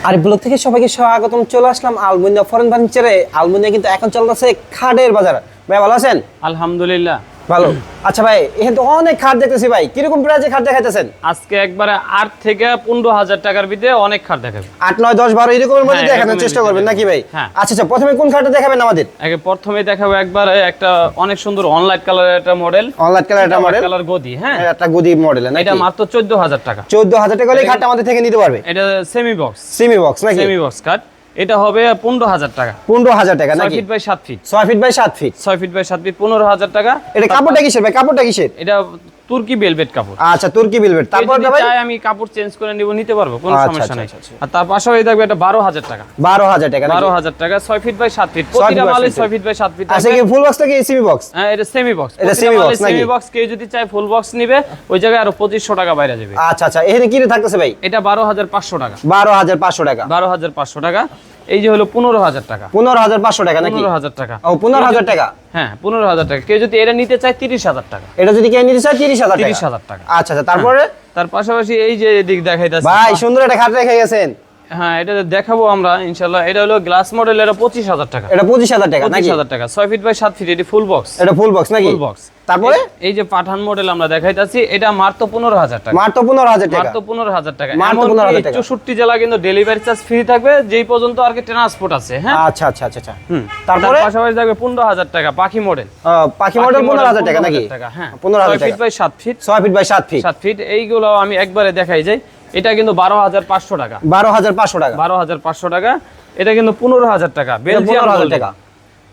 আর blog থেকে সবাইকে স্বাগতম। চলে আসলাম আলমুনিয়া ফরেন ফার্নিচারে। আলমুনিয়া কিন্তু এখন চলতেছে খাটের বাজার। ভাই ভালো আছেন? আলহামদুলিল্লাহ ভালো। আচ্ছা ভাই, এখানে তো অনেক খাট দেখতেছি ভাই, কিরকম প্রাইসে খাট দেখাইতেছেন? আজকে একবারে 8 থেকে 15,000 টাকার ভিতরে অনেক খাট দেখাবো। 8, 9, 10, 12 এরকমের মধ্যে হ্যাঁ, দেখানোর এরকমের চেষ্টা করবেন নাকি ভাই? হ্যাঁ। আচ্ছা, প্রথমে কোন খাটটা দেখাবেন আমাদের? আগে প্রথমে দেখাবো একবারে একটা অনেক সুন্দর অনলাইট কালারের একটা মডেল, অনলাইট কালার একটা মডেল, কালার গদি। হ্যাঁ, একটা গদি মডেল নাকি? এটা মাত্র 14,000 টাকা। 14,000 টাকা হলে এই খাটটা আমাদের থেকে নিতে পারবে। এটা সেমি বক্স, সেমি বক্স নাকি? Semi box cut. এটা হবে 15,000 টাকা। 15,000 টাকা 6 নাকি? Feet by 7 feet. 6 feet by 7 feet. 6 feet by 7 feet 15,000 টাকা। এটা কাপড়টা কিসের ভাই? কাপড়টা কিসের? এটা তুর্কি ভেলভেট কাপড়। আচ্ছা, তুর্কি ভেলভেট। তারপর যদি ভাই চাই আমি কাপড় চেঞ্জ করে নিতে পারবো, কোনো আচ্ছা, সমস্যা নেই। আচ্ছা। আর তার পাশাপাশি থাকবে এটা 12,000 টাকা। 12,000 টাকা নাকি? 12,000 টাকা 6 ফিট বাই 7 ফিট। প্রতিটা মালে 6 ফিট বাই 7 ফিট। আচ্ছা, কি ফুল বক্স নাকি সেমি বক্স? হ্যাঁ, এটা সেমি বক্স। এটা semi box নাকি? সেমি বক্স কেউ যদি চায় ফুল বক্স নিবে, ওই জায়গায় আরো 2500 টাকা বাইরে যাবে। আচ্ছা, এখানে কি থাকতেছে ভাই? এটা 12,500 টাকা। 12,500 টাকা। 12,500 টাকা। এই যে হলো 15,000 টাকা। 15,500 টাকা নাকি? 15,000 টাকা। ও, 15,000 টাকা। হ্যাঁ, 15,000 টাকা। কেউ যদি এটা নিতে চায় 30,000 টাকা। এটা যদি কেউ নিতে চায় 30,000 টাকা। 30,000 টাকা। আচ্ছা, তারপরে তার পাশাপাশি এই যে এদিক দেখাইতাছি ভাই, সুন্দর একটা খাট রেখে গেছেন। হ্যাঁ, এটা দেখাবো আমরা ইনশাআল্লাহ। এটা হলো গ্লাস মডেল, এটা 25,000 টাকা। এটা 25,000 টাকা নাকি? 25,000 টাকা। 6 ফিট বাই 7 ফিট। এটা ফুল বক্স। এটা ফুল বক্স নাকি? Full box. তারপরে এই যে পাঠান মডেল আমরা দেখাইতাছি, এটা মাত্র 15,000 টাকা। মাত্র 15,000 টাকা। মাত্র 15,000 টাকা। মাত্র 15,000 টাকা। 64 জেলা কিন্তু ডেলিভারি চার্জ ফ্রি থাকবে, যেই পর্যন্ত আর কি ট্রান্সপোর্ট আছে। হ্যাঁ, আচ্ছা। তারপরে তারপরে পাশাপাশি থাকবে 15,000 টাকা পাখি মডেল। পাখি মডেল 15,000 টাকা নাকি? হ্যাঁ, 15,000 6 ফিট টাকা। By 7 feet. 6 feet by 7 feet. 7 feet এইগুলো আমি একবারে দেখাই যাই। এটা কিন্তু 12,500 টাকা। 12,500 টাকা। 12,500 টাকা। এটা কিন্তু 15,000 টাকা। বেলজিয়াম 15,000 টাকা।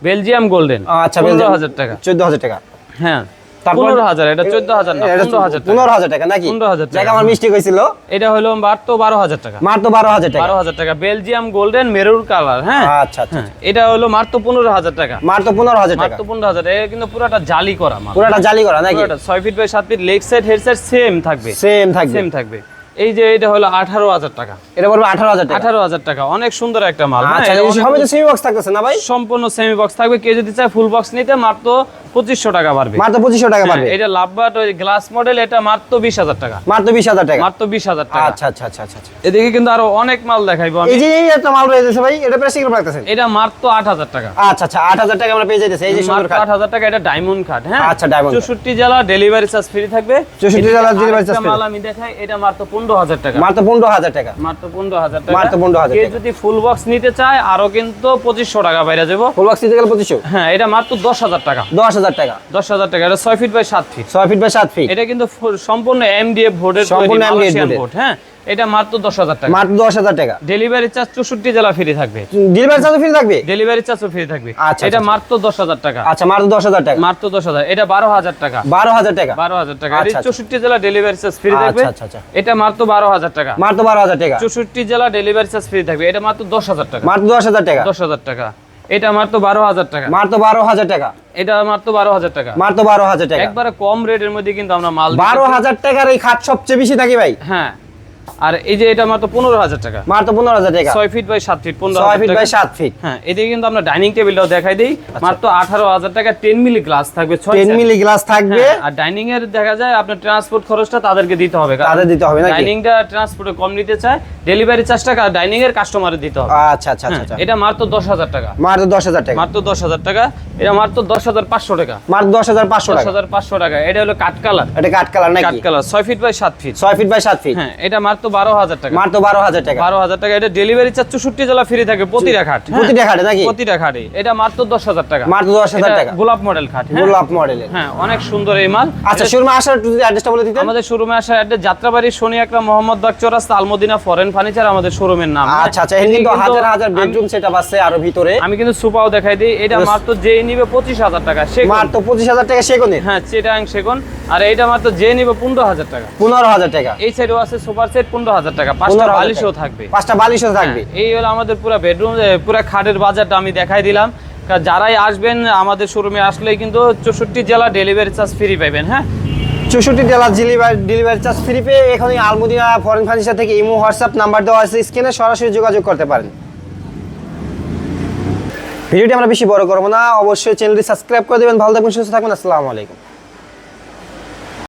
Belgium golden. আচ্ছা, 15,000 টাকা। 14,000 টাকা। হ্যাঁ, তারপর 15,000। এটা 14,000 না, 15,000 টাকা। 15,000 টাকা নাকি? 15,000 টাকা। জায়গা আমার মিস্টেক হয়েছিল। এটা হলো মাত্র 12,000 টাকা। মাত্র 12,000 টাকা। 12,000 টাকা। Belgium golden maroon colour. হ্যাঁ, আচ্ছা। হ্যাঁ, এটা হলো মাত্র 15,000 টাকা। মাত্র 15,000 টাকা। মাত্র 15,000। এটা কিন্তু পুরোটা জালি করা মাল। পুরোটা জালি করা নাকি? পুরোটা 6 feet by 7 feet. Leg side head side same থাকবে। সেম থাকবে। সেম থাকবে। এই যে এটা হলো 18,000 টাকা। এটা বলবো 18,000 টাকা। 18,000 টাকা। অনেক সুন্দর একটা মাল। হ্যাঁ, আচ্ছা, এটা এই অনেক সবই তো সেমি বক্স থাকতেছে না ভাই? সম্পূর্ণ সেমি বক্স থাকবে। কেউ যদি চায় ফুল বক্স নিতে মাত্র 2500 টাকা পারবে। মাত্র 2500 টাকা পারবে। এটা লাভবাট ওই গ্লাস মডেল, এটা মাত্র 20,000 টাকা। মাত্র 20,000 টাকা। মাত্র 20,000 টাকা। আচ্ছা। এদিকে কিন্তু আরো অনেক মাল দেখাইবো আমি। এই যে এই একটা মাল রয়েছে ভাই, এটা প্রাইস কিরকম রাখতেছেন? এটা মাত্র 8,000 টাকা। আচ্ছা, 8,000 টাকা আমরা পেয়ে যাইতেছি। এই যে সুন্দর মাত্র খাট। 8,000 টাকা। এটা ডায়মন্ড কাট। হ্যাঁ, আচ্ছা, diamond কাঠ। 64 জেলা ডেলিভারি চার্জ ফ্রি থাকবে। 64 জেলা delivery charge আরেকটা free। মাল আমি দেখাই, এটা মাত্র 15,000 টাকা। মাত্র 15,000 টাকা। মাত্র 15,000 টাকা। মাত্র 15,000 কেউ টাকা। যদি ফুল বক্স নিতে চায় আরো কিন্তু 2500 টাকা বাইরে যাবো। ফুল বক্স নিতে গেলে 2500। হ্যাঁ, এটা মাত্র 10,000 টাকা। 10,000 টাকা। 10,000 টাকা। এটা 6 feet by 7 feet. 6 feet by 7 feet. এটা কিন্তু সম্পূর্ণ এমডিএফ বোর্ডের তৈরি, সম্পূর্ণ MDF মালয়েশিয়ান বোর্ডের। বোর্ড। হ্যাঁ, এটা মাত্র 10,000 টাকা। মাত্র 10,000 টাকা। ডেলিভারি চার্জ 64 জেলা ফ্রি থাকবে। ডেলিভারি চার্জ ফ্রি থাকবে? ডেলিভারি চার্জও ফ্রি থাকবে। আচ্ছা, এটা আচ্ছা। মাত্র 10,000 টাকা। আচ্ছা, মাত্র 10,000 টাকা। মাত্র 10,000। এটা 12,000 টাকা। 12,000 টাকা। 12,000 টাকা। আচ্ছা, এটা 64 জেলা ডেলিভারি চার্জ ফ্রি থাকবে। আচ্ছা। এটা মাত্র 12,000 টাকা। মাত্র 12,000 টাকা। 64 জেলা ডেলিভারি চার্জ ফ্রি থাকবে। এটা মাত্র 10,000 টাকা। মাত্র 10,000 টাকা। 10,000 টাকা। এটা মাত্র 12,000 টাকা। মাত্র 12,000 টাকা। এটা মাত্র 12,000 টাকা। মাত্র 12,000 টাকা। একবারে কম রেটের মধ্যে কিন্তু আমরা মাল দিচ্ছি। 12,000 টাকার এই খাট সবচেয়ে বেশি নাকি ভাই? হ্যাঁ, আর এই যে এটা মাত্র 15,000 টাকা। মাত্র 15,000 টাকা। 6 ফিট বাই 7 ফিট। 6 15,000 ফিট টাকা। By 7 feet. হ্যাঁ, এদিকে কিন্তু আমরা ডাইনিং টেবিলটাও দেখাই দেই। মাত্র 18,000 টাকা। 10 মিলি গ্লাস থাকবে, 6 10 মিলি গ্লাস থাকবে। আর ডাইনিং এর দেখা যায় আপনার ট্রান্সপোর্ট খরচটা তাদেরকে দিতে হবে। তাদের দিতে হবে নাকি? ডাইনিংটা ট্রান্সপোর্টে কম নিতে চায়, ডেলিভারি চার্জটা ডাইনিং এর কাস্টমারে দিতে হবে। আচ্ছা। হ্যাঁ, এটা মাত্র 10,000 টাকা। মাত্র 10,000 টাকা। মাত্র 10,000 টাকা। এটা মাত্র 10,500 টাকা। মাত্র 10,500 টাকা। 10,500 টাকা। এটা হলো কাট কালার। এটা কাট কালার কাট নাকি? Colour 6 feet by 7 feet. 6 feet by 7 feet. হ্যাঁ, এটা মাত্র 12,000 টাকা। মাত্র 12,000 টাকা। 12,000 টাকা। এটা ডেলিভারি চার্জ 64 জেলা ফ্রি থাকে প্রতিটা খাট। হ্যাঁ, প্রতিটা খাটে নাকি? প্রতিটা খাটে। এটা মাত্র 10,000 টাকা। মাত্র 10,000 এটা টাকা। গোলাপ মডেল খাট। হ্যাঁ, গোলাপ মডেলের। হ্যাঁ, অনেক সুন্দর এই মাল। আচ্ছা, শোরুমে আসার একটু যদি অ্যাড্রেসটা বলে দিতেন। আমাদের শোরুমে আসার অ্যাড্রেস যাত্রাবাড়ি শনি আকরাম মোহাম্মদ বাগ চৌরাস্তা, আলমদিনা ফরেন ফার্নিচার আমাদের শোরুমের নাম। আচ্ছা। এখানে কিন্তু হাজার হাজার বেডরুম সেটআপ আছে আরো ভিতরে। আমি কিন্তু সুপাও দেখাই দিই। এটা মাত্র যেই নিবে 25,000 টাকা। মাত্র 25,000 টাকা সেগুনের। হ্যাঁ, চিটাং সেগুন। আর এইটা মাত্র যে নিবে 15,000 টাকা। 15,000 টাকা। এই সাইডেও আছে সুপার সেট 15,000 টাকা। 5টা বালিশও থাকবে। 5টা বালিশও থাকবে। হ্যাঁ, এই হলো আমাদের পুরো বেডরুম, পুরো খাটের বাজারটা আমি দেখাই দিলাম। যারাই আসবেন আমাদের শোরুমে আসলেই কিন্তু 64 জেলা ডেলিভারি চার্জ ফ্রি পাবেন। হ্যাঁ, 64 জেলা ডেলিভারি চার্জ ফ্রি পেয়ে এখনই আলমদিনা ফরেন ফার্নিচার থেকে ইমো হোয়াটসঅ্যাপ নাম্বার দেওয়া আছে স্ক্রিনে, সরাসরি যোগাযোগ করতে পারেন। ভিডিওটি আমরা বেশি বড় করবো না, অবশ্যই চ্যানেলটি সাবস্ক্রাইব করে দেবেন। ভালো থাকবেন, সুস্থ থাকবেন। আসসালামু আলাইকুম।